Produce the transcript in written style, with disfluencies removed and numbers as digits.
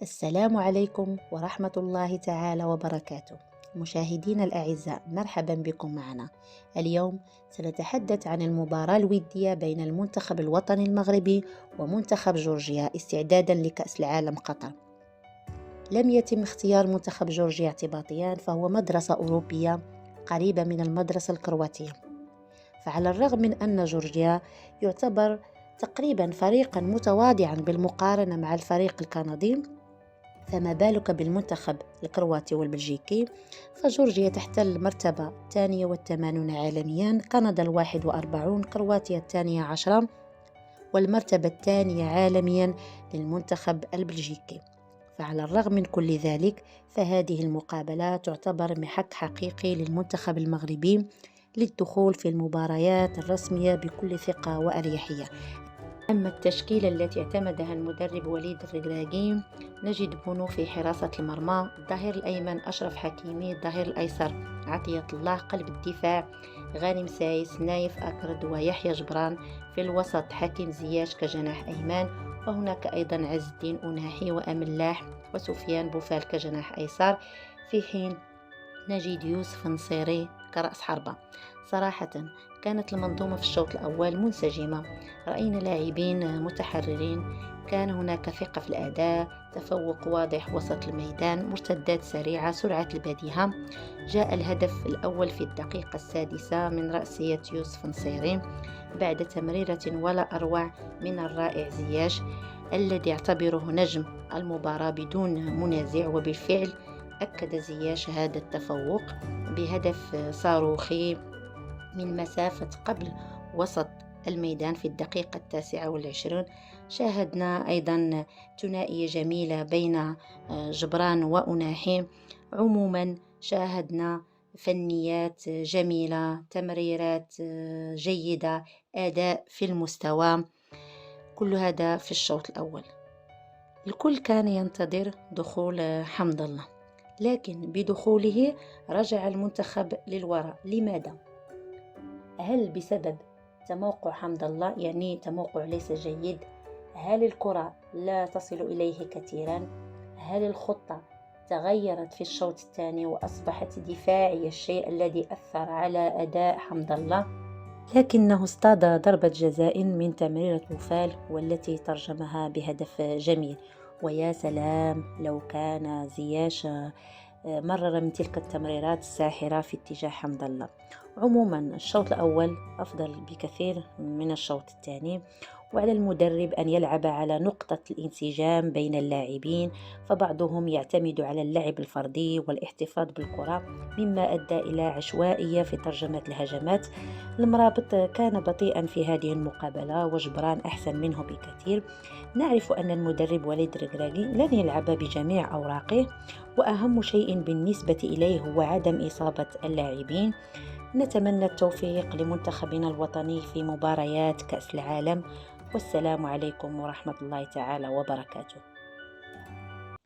السلام عليكم ورحمة الله تعالى وبركاته. مشاهدينا الأعزاء، مرحبا بكم معنا. اليوم سنتحدث عن المباراة الودية بين المنتخب الوطني المغربي ومنتخب جورجيا استعدادا لكأس العالم قطر. لم يتم اختيار منتخب جورجيا اعتباطيا، فهو مدرسة أوروبية قريبة من المدرسة الكرواتية. فعلى الرغم من أن جورجيا يعتبر تقريبا فريقا متواضعا بالمقارنة مع الفريق الكندي، فما بالك بالمنتخب الكرواتي والبلجيكي. فجورجيا تحتل المرتبة 82 عالميا، كندا 41، كرواتيا 12، والمرتبة الثانية عالميا للمنتخب البلجيكي. فعلى الرغم من كل ذلك، فهذه المقابلة تعتبر محك حقيقي للمنتخب المغربي للدخول في المباريات الرسمية بكل ثقة وأريحية. أما التشكيلة التي اعتمدها المدرب وليد الركراكي، نجد بونو في حراسة المرمى، الظهير الأيمن أشرف حكيمي، الظهير الأيسر عطية الله، قلب الدفاع غانم سايس، نايف أكرد ويحيى جبران، في الوسط حكيم زياش كجناح أيمن، وهناك أيضا عز الدين أناحي وأملاح وسفيان بوفال كجناح أيسر، في حين نجد يوسف نصيري كرأس حربة. صراحة كانت المنظومة في الشوط الأول منسجمة، رأينا لاعبين متحررين، كان هناك ثقة في الأداء، تفوق واضح وسط الميدان، مرتدات سريعة، سرعة البديهة. جاء الهدف الأول في الدقيقة 6 من رأسية يوسف نصيري بعد تمريرة ولا أروع من الرائع زياش، الذي اعتبره نجم المباراة بدون منازع. وبالفعل أكد زياش هذا التفوق بهدف صاروخي من مسافة قبل وسط الميدان في الدقيقة 29. شاهدنا أيضا ثنائية جميلة بين جبران وأناحي. عموما شاهدنا فنيات جميلة، تمريرات جيدة، أداء في المستوى، كل هذا في الشوط الأول. الكل كان ينتظر دخول حمد الله، لكن بدخوله رجع المنتخب للوراء. لماذا؟ هل بسبب تموقع حمد الله، يعني تموقع ليس جيد؟ هل الكرة لا تصل إليه كثيرا؟ هل الخطة تغيرت في الشوط الثاني وأصبحت دفاعية، الشيء الذي أثر على أداء حمد الله؟ لكنه اصطاد ضربة جزاء من تمريرة بوفال، والتي ترجمها بهدف جميل. ويا سلام لو كان زياش مرر من تلك التمريرات الساحرة في اتجاه حمد الله. عموما الشوط الأول أفضل بكثير من الشوط الثاني، وعلى المدرب أن يلعب على نقطة الانسجام بين اللاعبين، فبعضهم يعتمد على اللعب الفردي والاحتفاظ بالكرة، مما أدى إلى عشوائية في ترجمة الهجمات. المرابط كان بطيئا في هذه المقابلة، وجبران أحسن منه بكثير. نعرف أن المدرب وليد الركراكي لن يلعب بجميع أوراقه، وأهم شيء بالنسبة إليه هو عدم إصابة اللاعبين. نتمنى التوفيق لمنتخبنا الوطني في مباريات كأس العالم، والسلام عليكم ورحمة الله تعالى وبركاته.